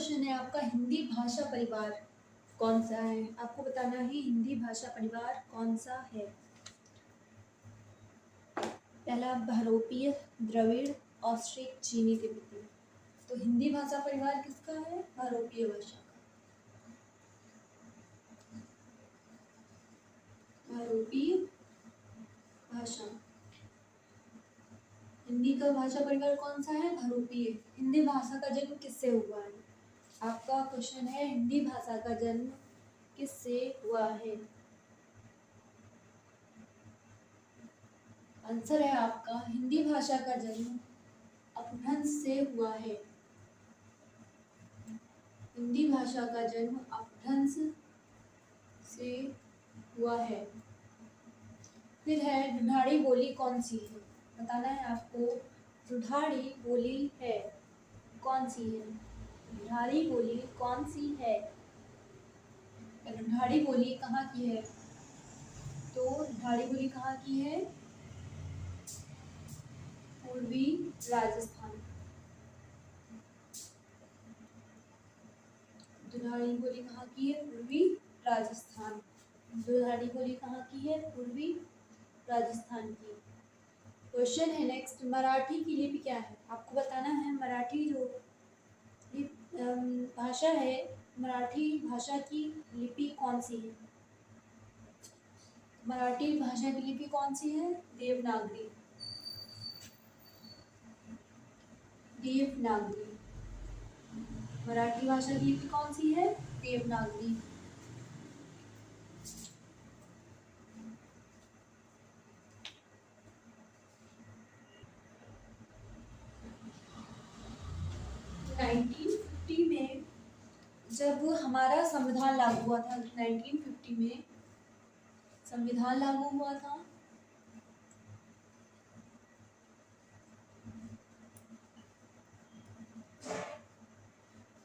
Question है आपका, हिंदी भाषा परिवार कौन सा है? आपको बताना है हिंदी भाषा परिवार कौन सा है। पहला बहरूपीय, द्रविड़, ऑस्ट्रिक, चीनी, तिब्बती। तो हिंदी भाषा परिवार किसका है? बहरूपीय भाषा का। बहरूपीय भाषा। हिंदी का भाषा परिवार कौन सा है? बहरूपीय। हिंदी भाषा का जन्म किससे हुआ है? आपका क्वेश्चन है हिंदी भाषा का जन्म किससे हुआ है? आंसर है आपका हिंदी भाषा का जन्म अपभ्रंश से हुआ है। हिंदी भाषा का जन्म अपभ्रंश से हुआ है। फिर है दुधारी बोली कौन सी है? बताना है आपको दुधारी बोली है कौन सी है। दुधारी बोली कौन सी है? दुधारी बोली कहाँ की है? तो दुधारी बोली कहाँ की है? पूर्वी राजस्थान। दुधारी बोली कहाँ की है? पूर्वी राजस्थान। दुधारी बोली कहाँ की है? पूर्वी राजस्थान की। क्वेश्चन है नेक्स्ट, मराठी की लिपि क्या है? आपको बताना है मराठी जो भाषा है, मराठी भाषा की लिपि कौन सी है? मराठी भाषा की लिपि कौन सी है? देवनागरी। देवनागरी। मराठी भाषा की लिपि कौन सी है? देवनागरी। में जब हमारा संविधान लागू हुआ था, 1950 में संविधान लागू हुआ था।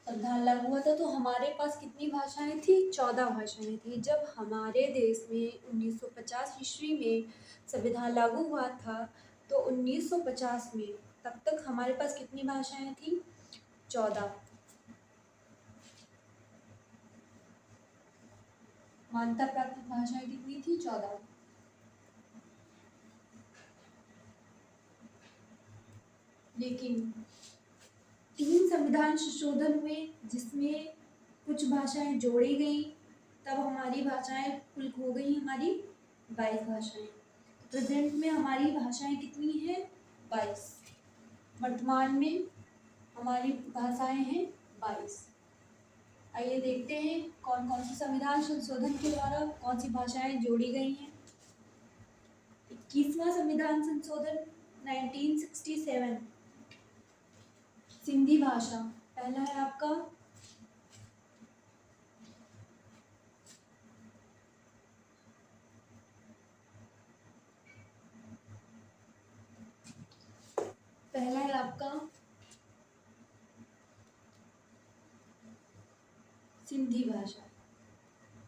संविधान लागू हुआ था तो हमारे पास कितनी भाषाएं थी? 14 भाषाएं थी। जब हमारे देश में 1950 ईस्वी में संविधान लागू हुआ था तो 1950 में तब तक हमारे पास कितनी भाषाएं थी? 14। मान्यता प्राप्त भाषाएं कितनी थी? 14। लेकिन 3 संविधान संशोधन हुए जिसमें कुछ भाषाएं जोड़ी गई, तब हमारी भाषाएं कुल हो गई हमारी 22 भाषाएं। प्रेजेंट में हमारी भाषाएं कितनी हैं? 22। वर्तमान में हमारी भाषाएं हैं 22। आइए देखते हैं कौन कौन से संविधान संशोधन के द्वारा कौन सी भाषाएं जोड़ी गई हैं। 21वां संविधान संशोधन 1967, सिंधी भाषा। पहला है आपका सिंधी भाषा।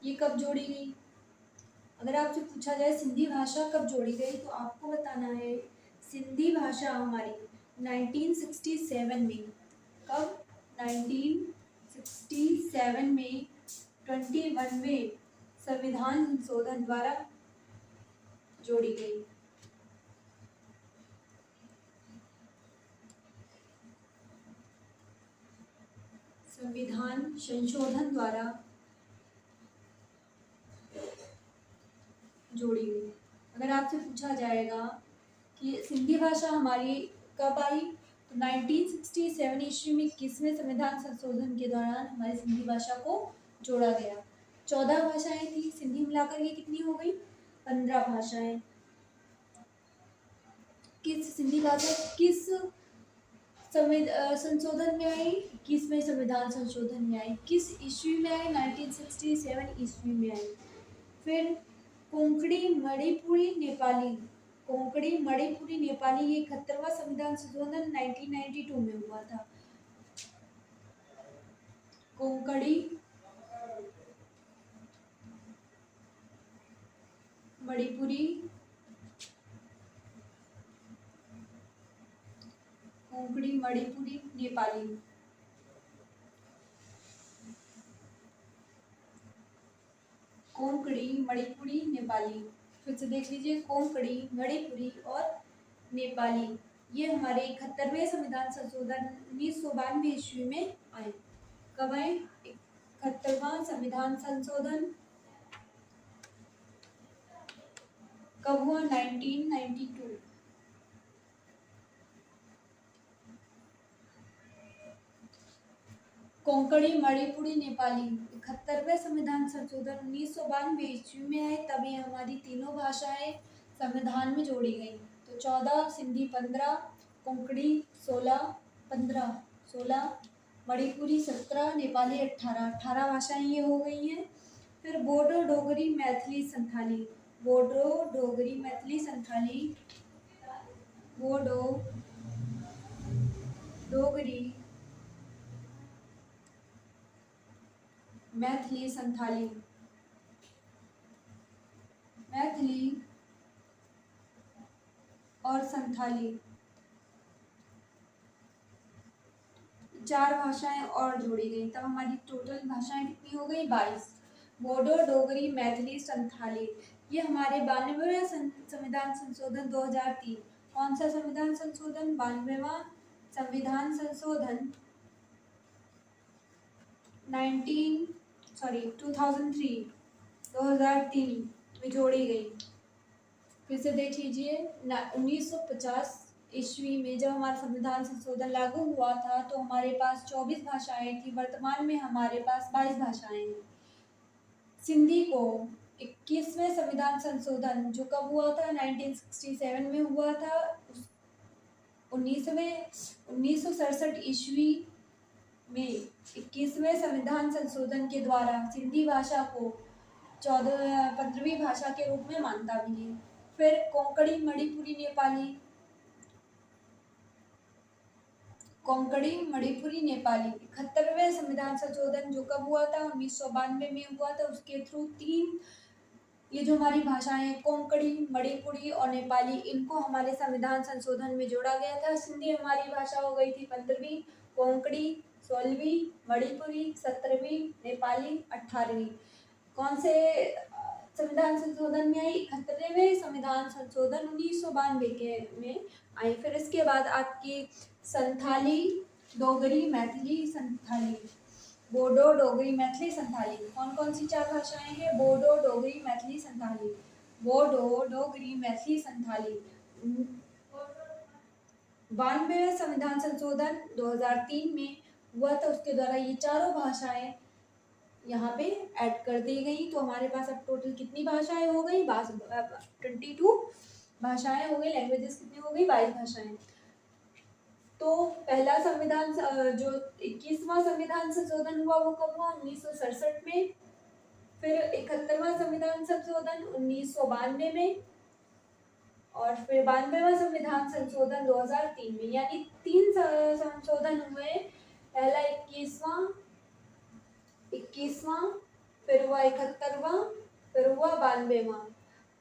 ये कब जोड़ी गई? अगर आपसे पूछा जाए सिंधी भाषा कब जोड़ी गई तो आपको बताना है सिंधी भाषा हमारी 1967 में। कब? 1967 में 21वें संविधान संशोधन द्वारा जोड़ी गई। संविधान संशोधन द्वारा जोड़ी गई। अगर आपसे पूछा जाएगा कि सिंधी भाषा हमारी कब आई तो 1967 ईस्वी में 21वें संविधान संशोधन के दौरान हमारी सिंधी भाषा को जोड़ा गया। 14 भाषाएं थी, सिंधी मिलाकर के कितनी हो गई? 15 भाषाएं। किस सिंधी भाषा किस संशोधन में आई? 21वें संविधान संशोधन में आई। किस ईस्वी में आई? 1967 ईस्वी में आई। फिर कोंकणी मणिपुरी नेपाली, कोंकणी मणिपुरी नेपाली ये 71वां संविधान संशोधन 1992 में हुआ था। कोंकणी मणिपुरी, कोंकणी मणिपुरी नेपाली कोंकणी, मणिपुरी, नेपाली। फिर से देख लीजिए, कोंकणी, मणिपुरी और नेपाली। ये हमारे 71वें संविधान संशोधन 1992 ईस्वी में आए। कब आए? 71वां संविधान संशोधन कब हुआ? 1992। कोंकणी, मणिपुरी, नेपाली 71वें संविधान संशोधन 1992 ईस्वी में आए। तब ये हमारी तीनों भाषाएं संविधान में जोड़ी गई। तो 14, सिंधी 15, कोंकणी 16, मणिपुरी 17, नेपाली 18 भाषाएं ये हो गई हैं। फिर बोडो, डोगरी, मैथिली, संथाली। बोडो, डोगरी, मैथिली, संथाली। बोडो, डोगरी, मैथिली, संथाली। मैथिली और संथाली 4 भाषाएं और जोड़ी गई। तब हमारी टोटल भाषाएं कितनी हो गई? 22। बोडो, डोगरी, मैथिली, संथाली। ये हमारे 92वें संविधान संशोधन 2003। कौन सा संविधान संशोधन? 92वां संविधान संशोधन 2003 में जोड़ी गई। फिर से देख लीजिए, 1950 ईस्वी में जब हमारा संविधान संशोधन लागू हुआ था तो हमारे पास 24 भाषाएं थी। वर्तमान में हमारे पास 22 भाषाएं हैं। सिंधी को 21वें संविधान संशोधन जो कब हुआ था? 1967 में हुआ था। 1967 ईस्वी में 21वें संविधान संशोधन के द्वारा सिंधी भाषा को 15वीं भाषा के रूप में मान्यता मिली। फिर कोंकणी, मणिपुरी, नेपाली। कोंकणी, मणिपुरी, नेपाली 71वें संविधान संशोधन जो कब हुआ था? 1992 में हुआ था। उसके थ्रू 3 ये जो हमारी भाषाएं हैं, कोंकणी, मणिपुरी और नेपाली, इनको हमारे संविधान संशोधन में जोड़ा गया था। सिंधी हमारी भाषा हो गई थी 15वीं, कोंकणी 16वीं, मणिपुरी 17वीं, नेपाली 18वीं। कौन से संविधान संशोधन में आई? 71वें संविधान संशोधन 1992 के में आई। फिर इसके बाद आपकी संथाली, डोगरी, मैथिली, संथाली। बोडो, डोगरी, मैथिली, संथाली। कौन कौन सी 4 भाषाएं हैं? बोडो, डोगरी, मैथिली, संथाली। बोडो, डोगरी, मैथिली, संथाली। 92वें संविधान संशोधन 2003 में हुआ था। उसके द्वारा ये चारों भाषाएं यहाँ पे ऐड कर दी गई। तो हमारे पास अब टोटल कितनी भाषाएं हो गई? 22 भाषाएं हो गई। लैंग्वेजेस कितनी हो गई? 22 भाषाएं। तो पहला संविधान जो 21वां संविधान संशोधन हुआ वो कब हुआ? 1967 में। फिर 71वां संविधान संशोधन 1992 में और फिर 92वां संविधान संशोधन 2003 में। यानी 3 संशोधन हुए। पहला 21वां, फिर हुआ 71वां, फिर हुआ 92वां।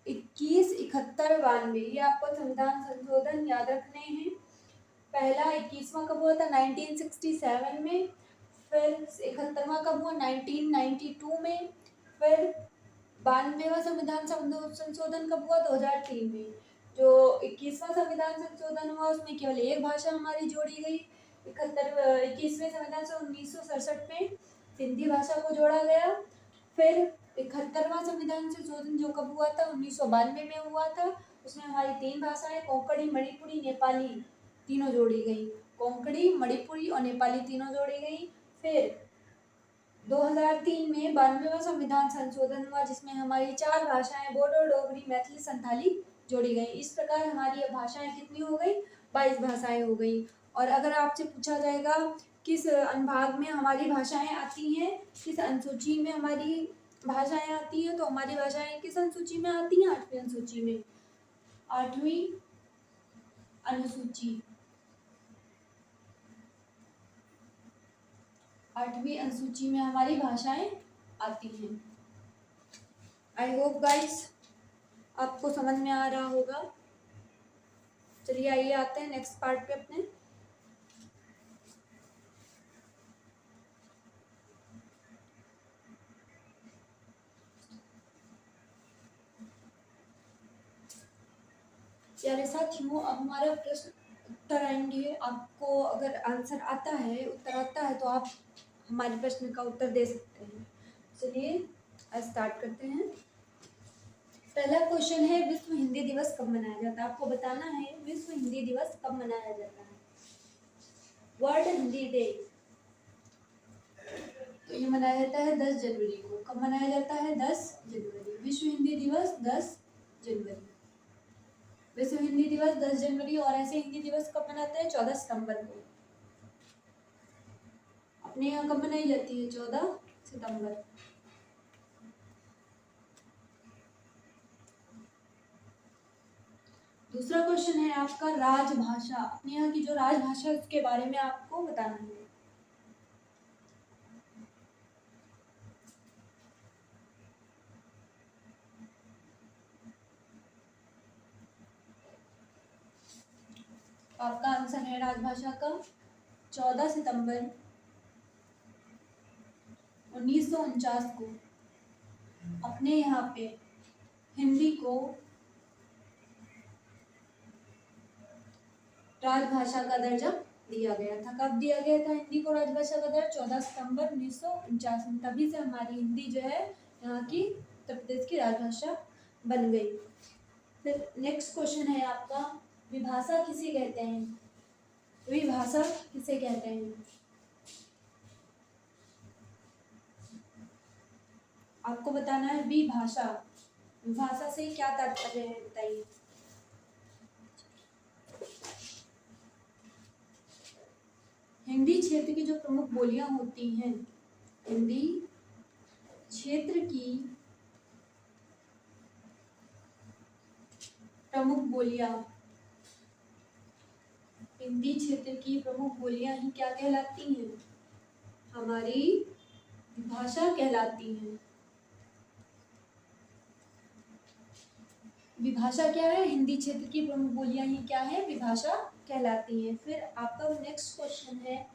21, 71, 92 ये आपको संविधान संशोधन याद रखने हैं। पहला 21वां कब हुआ था? 1967 में। फिर 71वां कब हुआ? 1992 में। फिर 92वां संविधान संशोधन कब हुआ? 2003 में। जो 21वां संविधान संशोधन हुआ उसमें केवल एक भाषा हमारी जोड़ी गई। 21वें संविधान से 1967 में सिंधी भाषा को जोड़ा गया। फिर 71वां संविधान संशोधन जो कब हुआ था? 1992 में हुआ था। उसमें हमारी 3 भाषाएं कोंकणी, मणिपुरी, नेपाली तीनों जोड़ी गई। कोंकणी, मणिपुरी और नेपाली तीनों जोड़ी गई। फिर 2003 में 92वां संविधान संशोधन हुआ जिसमें हमारी 4 भाषाएं बोडो, डोगरी, मैथिली, संथाली जोड़ी गई। इस प्रकार हमारी भाषाएं कितनी हो गई? 22 भाषाएं हो गई। और अगर आपसे पूछा जाएगा किस अनुभाग में हमारी भाषाएं आती हैं, किस अनुसूची में हमारी भाषाएं आती हैं, तो हमारी भाषाएं किस अनुसूची में आती हैं? 8वीं अनुसूची में। 8वीं अनुसूची। 8वीं अनुसूची में हमारी भाषाएं आती हैं। आई होप गाइस आपको समझ में आ रहा होगा। चलिए आइए आते हैं नेक्स्ट पार्ट पे अपने। प्यारे साथियों, अब हमारा प्रश्न उत्तर आएंगे। आपको अगर आंसर आता है, उत्तर आता है, तो आप हमारे प्रश्न का उत्तर दे सकते हैं। चलिए स्टार्ट करते हैं। पहला क्वेश्चन है, विश्व हिंदी दिवस कब मनाया जाता है? आपको बताना है विश्व हिंदी दिवस कब मनाया जाता है। वर्ल्ड हिंदी डे तो ये मनाया जाता है 10 जनवरी को। कब मनाया जाता है? 10 जनवरी। विश्व हिंदी दिवस 10 जनवरी। विश्व हिंदी दिवस 10 जनवरी। और ऐसे हिंदी दिवस कब मनाते हैं? 14 सितंबर को। अपने यहाँ कब मनाई जाती है? 14 सितंबर। दूसरा क्वेश्चन है आपका, राजभाषा। अपने यहाँ की जो राजभाषा है उसके बारे में आपको बताना है। आपका आंसर है राजभाषा का 14 सितंबर 1949 को अपने यहाँ पे हिंदी को राजभाषा का दर्जा दिया गया था। कब दिया गया था हिंदी को राजभाषा का दर्जा? 14 सितंबर 1949 में। तभी से हमारी हिंदी जो है यहाँ की उत्तर प्रदेश की राजभाषा बन गई। फिर नेक्स्ट क्वेश्चन है आपका, विभाषा किसे कहते हैं? विभाषा किसे कहते हैं? आपको बताना है विभाषा। विभाषा से क्या तात्पर्य है, बताइए। हिंदी क्षेत्र की जो प्रमुख बोलियां होती हैं, हिंदी क्षेत्र की प्रमुख बोलियां, हिंदी क्षेत्र की प्रमुख बोलियां ही क्या कहलाती हैं? हमारी भाषा कहलाती हैं। विभाषा क्या है? हिंदी क्षेत्र की प्रमुख बोलियां ही क्या है? विभाषा कहलाती हैं। फिर आपका नेक्स्ट क्वेश्चन है,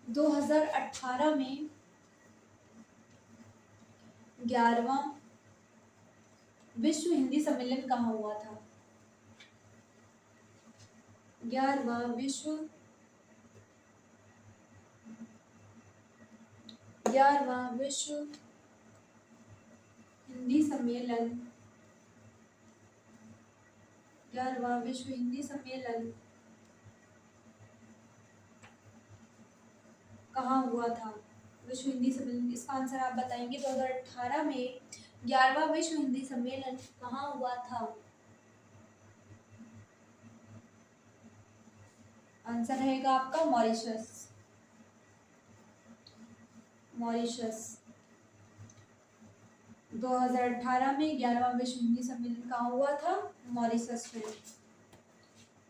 दो 2018 में 11वां विश्व हिंदी सम्मेलन कहाँ हुआ था? 11वां विश्व हिंदी सम्मेलन 11वां विश्व हिंदी सम्मेलन कहाँ हुआ था? विश्व हिंदी सम्मेलन, इसका आंसर आप बताएंगे। 2018 में 11वां विश्व हिंदी सम्मेलन कहाँ हुआ था? आंसर रहेगा आपका मॉरिशस। मॉरिशस 2018 में 11वां विश्व हिंदी सम्मेलन कहाँ हुआ था? मॉरिशस में।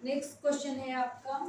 नेक्स्ट क्वेश्चन है आपका,